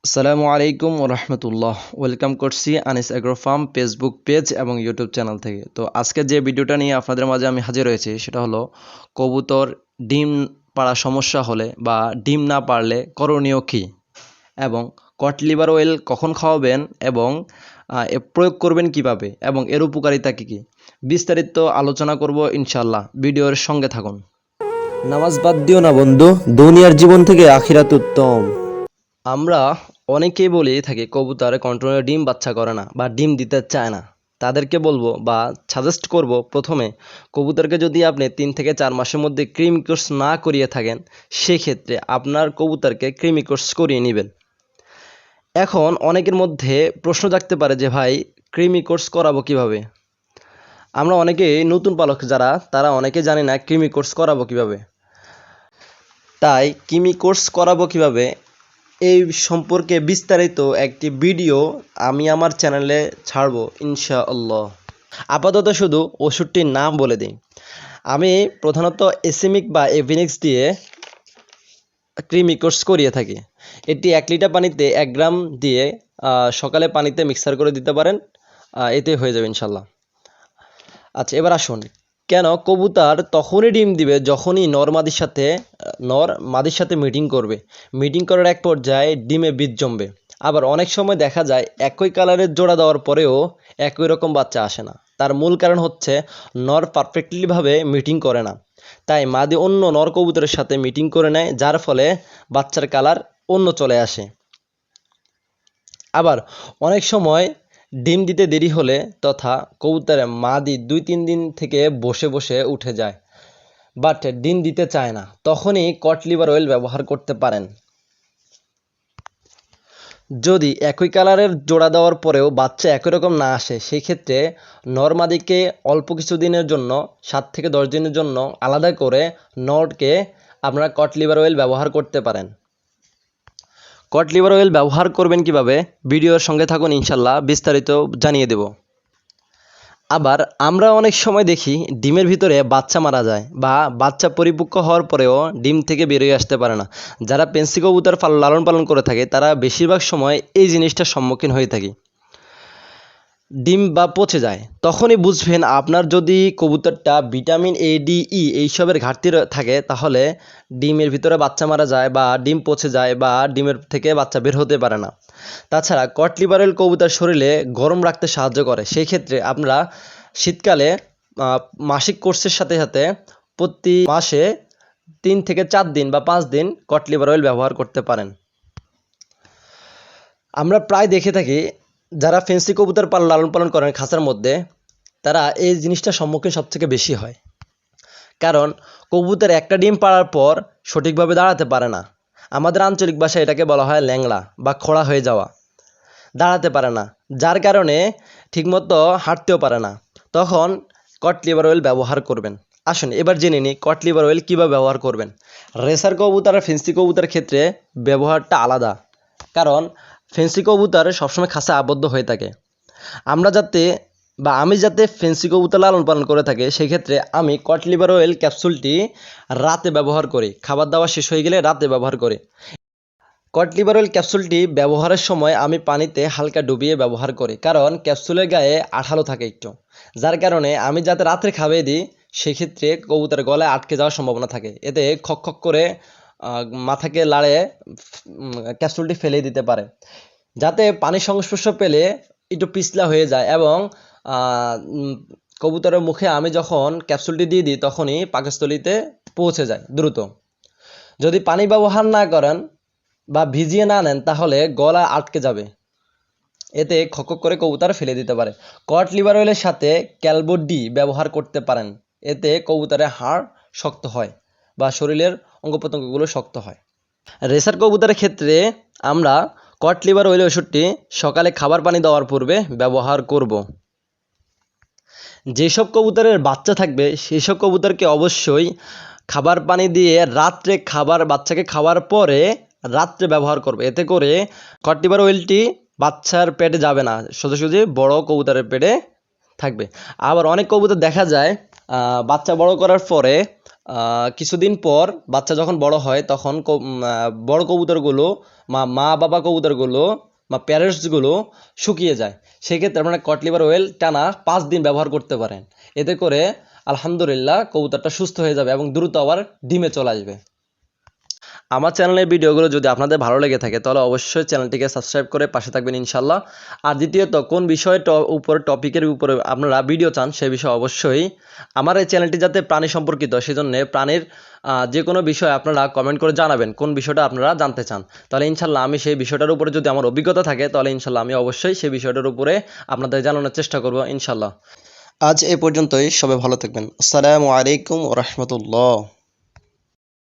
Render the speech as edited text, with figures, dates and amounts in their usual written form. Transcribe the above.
আসসালামু আলাইকুম রহমতুল্লাহ। ওয়েলকাম করছি Anis agro farm Facebook page এবং ইউটিউব চ্যানেল থেকে। তো আজকে যে ভিডিওটা নিয়ে আপনাদের মাঝে আমি হাজির হয়েছি সেটা হলো কবুতর ডিম পাড়া সমস্যা হলে বা ডিম না পারলে করণীয় কী এবং কট লিভার অয়েল কখন খাওয়াবেন এবং এ প্রয়োগ করবেন কিভাবে এবং এর উপকারিতা কী কী বিস্তারিত আলোচনা করব ইনশাল্লাহ। ভিডিওর সঙ্গে থাকুন। নামাজ বাদ দিও না বন্ধু, দুনিয়ার জীবন থেকে আখিরাত উত্তম। আমরা অনেকেই বলে থাকি কবুতর কন্টিনিউ ডিম বাচ্চা করে না বা ডিম দিতে চায় না। তাদেরকে বলবো বা সাজেস্ট করব, প্রথমে কবুতরকে যদি আপনি 3 থেকে 4 মাসের মধ্যে ক্রিমি কোর্স না করিয়ে থাকেন, সেক্ষেত্রে আপনার কবুতরকে ক্রিমি কোর্স করিয়ে নেবেন। এখন অনেকের মধ্যে প্রশ্ন জাগতে পারে যে ভাই, ক্রিমি কোর্স করাবো কিভাবে? আমরা অনেকেই নতুন পালক যারা, তারা অনেকে জানি না ক্রিমি কোর্স করাবো কিভাবে। তাই ক্রিমি কোর্স করাবো কিভাবে এই সম্পর্কে বিস্তারিত একটি ভিডিও আমি আমার চ্যানেলে ছাড়বো ইনশাআল্লাহ। আপাতত শুধু ওষুধটির নাম বলে দিই। আমি প্রধানত এসিমিক বা এভিনিক্স দিয়ে ক্রিমি কোর্স করিয়ে থাকি। এটি 1 লিটার পানিতে 1 গ্রাম দিয়ে সকালে পানিতে মিক্সার করে দিতে পারেন, এতে হয়ে যাবে ইনশাল্লাহ। আচ্ছা, এবার আসুন, কেন কবুতর তখনই ডিম দিবে যখনই নর মাদির সাথে মিটিং করবে। মিটিং করার এক পর্যায়ে ডিমে বীজ জমবে। আবার অনেক সময় দেখা যায় একই কালারের জোড়া দেওয়ার পরেও একই রকম বাচ্চা আসে না। তার মূল কারণ হচ্ছে নর পারফেক্টলিভাবে মিটিং করে না। তাই মাদি অন্য নর কবুতরের সাথে মিটিং করে নেয়, যার ফলে বাচ্চার কালার অন্য চলে আসে। আবার অনেক সময় ডিম দিতে দেরি হলে তথা কবুতরের মাদি 2-3 দিন থেকে বসে বসে উঠে যায়, বাট ডিম দিতে চায় না, তখনই কট লিভার অয়েল ব্যবহার করতে পারেন। যদি একই কালারের জোড়া দেওয়ার পরেও বাচ্চা একই রকম না আসে, সেই ক্ষেত্রে নর মাদিকে অল্প কিছু দিনের জন্য 7 থেকে 10 দিনের জন্য আলাদা করে নরকে আপনারা কট লিভার অয়েল ব্যবহার করতে পারেন। কট লিভার অয়েল ব্যবহার করবেন কিভাবে, ভিডিওর সঙ্গে থাকুন, ইনশাল্লাহ বিস্তারিত জানিয়ে দেব। আবার আমরা অনেক সময় দেখি ডিমের ভিতরে বাচ্চা মারা যায় বা বাচ্চা পরিপক্ক হওয়ার পরেও ডিম থেকে বেরিয়ে আসতে পারে না। যারা পেন্সি কবুতর লালন পালন করে থাকে তারা বেশিরভাগ সময় এই জিনিসটার সম্মুখীন হয়ে থাকে। ডিম বা পচে যায়, তখনই বুঝবেন আপনার যদি কবুতরটা ভিটামিন এ ডি ই এইসবের ঘাটতি থাকে, তাহলে ডিমের ভিতরে বাচ্চা মারা যায় বা ডিম পচে যায় বা ডিমের থেকে বাচ্চা বের হতে পারে না। তাছাড়া কট লিভার অয়েল কবুতর শরীরে গরম রাখতে সাহায্য করে। সেই ক্ষেত্রে আপনারা শীতকালে মাসিক কোর্সের সাথে সাথে প্রতি মাসে 3 থেকে 4 দিন বা 5 দিন কট লিভার অয়েল ব্যবহার করতে পারেন। আমরা প্রায় দেখে থাকি যারা ফেন্সি কবুতর লালন পালন করেন খাঁচার মধ্যে, তারা এই জিনিসটার সম্মুখীন সবথেকে বেশি হয়। কারণ কবুতর একটা ডিম পাড়ার পর সঠিকভাবে দাঁড়াতে পারে না। আমাদের আঞ্চলিক ভাষায় এটাকে বলা হয় ল্যাংড়া বা খোড়া হয়ে যাওয়া। দাঁড়াতে পারে না, যার কারণে ঠিকমতো হাঁটতেও পারে না। তখন কট লিভার অয়েল ব্যবহার করবেন। আসুন এবার জেনে নিই কট লিভার অয়েল কীভাবে ব্যবহার করবেন। রেসার কবুতর আর ফেন্সি কবুতরের ক্ষেত্রে ব্যবহারটা আলাদা, কারণ ফেন্সি কবুতর সবসময় খাঁচা আবদ্ধ হয়ে থাকে। আমি যাতে ফেন্সি কবুতর লালন পালন করে থাকে, সেক্ষেত্রে আমি কট লিভার অয়েল ক্যাপসুলটি রাতে ব্যবহার করি। খাবার দাবার শেষ হয়ে গেলে রাতে ব্যবহার করি। কট লিভার অয়েল ক্যাপসুলটি ব্যবহারের সময় আমি পানিতে হালকা ডুবিয়ে ব্যবহার করি, কারণ ক্যাপসুলের গায়ে আঠালো থাকে একটু, যার কারণে আমি যাতে রাত্রে খাইয়ে দিই, সেক্ষেত্রে কবুতরের গলায় আটকে যাওয়ার সম্ভাবনা থাকে। এতে খক খক করে মাথাকে লাড়ে ক্যাপসুলটি ফেলে দিতে পারে, যাতে পানির সংস্পর্শ পেলে একটু পিছলা হয়ে যায় এবং কবুতরের মুখে আমি যখন ক্যাপসুলটি দিয়ে দিই তখনই পাকস্থলীতে পৌঁছে যায় দ্রুত। যদি পানি ব্যবহার না করেন বা ভিজিয়ে না নেন, তাহলে গলা আটকে যাবে, এতে খক করে কবুতর ফেলে দিতে পারে। কট লিভার অয়েলের সাথে ক্যালবো ডি ব্যবহার করতে পারেন, এতে কবুতরের হাড় শক্ত হয় বা শরীরের অঙ্গ প্রত্যঙ্গগুলো শক্ত হয়। রেসার কবুতরের ক্ষেত্রে আমরা কট লিভার অয়েল ওষুধটি সকালে খাবার পানি দেওয়ার পূর্বে ব্যবহার করব। যেসব কবুতরের বাচ্চা থাকবে সেই সব কবুতরকে অবশ্যই খাবার পানি দিয়ে রাত্রে বাচ্চাকে খাওয়ার পরে রাত্রে ব্যবহার করবে। এতে করে কট লিভার অয়েলটি বাচ্চার পেটে যাবে না, সোজাসুজি বড় কবুতরের পেটে থাকবে। আবার অনেক কবুতর দেখা যায় বাচ্চা বড় করার পরে কিছুদিন পর বাচ্চা যখন বড় হয় তখন বড় কবুতরগুলো মা বাবা কবুতরগুলো বা প্যারেন্টসগুলো শুকিয়ে যায়। সেক্ষেত্রে আপনারা কট লিভার অয়েল টানা 5 দিন ব্যবহার করতে পারেন। এতে করে আলহামদুলিল্লাহ কবুতরটা সুস্থ হয়ে যাবে এবং দ্রুত আবার ডিমে চলে আসবে। আমার চ্যানেলের ভিডিওগুলো যদি আপনাদের ভালো লেগে থাকে তাহলে অবশ্যই চ্যানেলটিকে সাবস্ক্রাইব করে পাশে থাকবেন ইনশাল্লাহ। আর দ্বিতীয়ত কোন বিষয়ে টপিকের উপরে আপনারা ভিডিও চান সেই বিষয়ে অবশ্যই আমার এই চ্যানেলটি যাতে প্রাণী সম্পর্কিত সেজন্য প্রাণীর যে কোনো বিষয়ে আপনারা কমেন্ট করে জানাবেন কোন বিষয়টা আপনারা জানতে চান। তাহলে ইনশাল্লাহ আমি সেই বিষয়টার উপরে যদি আমার অভিজ্ঞতা থাকে তাহলে ইনশাল্লাহ আমি অবশ্যই সেই বিষয়টার উপরে আপনাদের জানানোর চেষ্টা করব ইনশাল্লাহ। আজ এ পর্যন্তই, সবাই ভালো থাকবেন। আসসালামু আলাইকুম ওয়া রাহমাতুল্লাহ।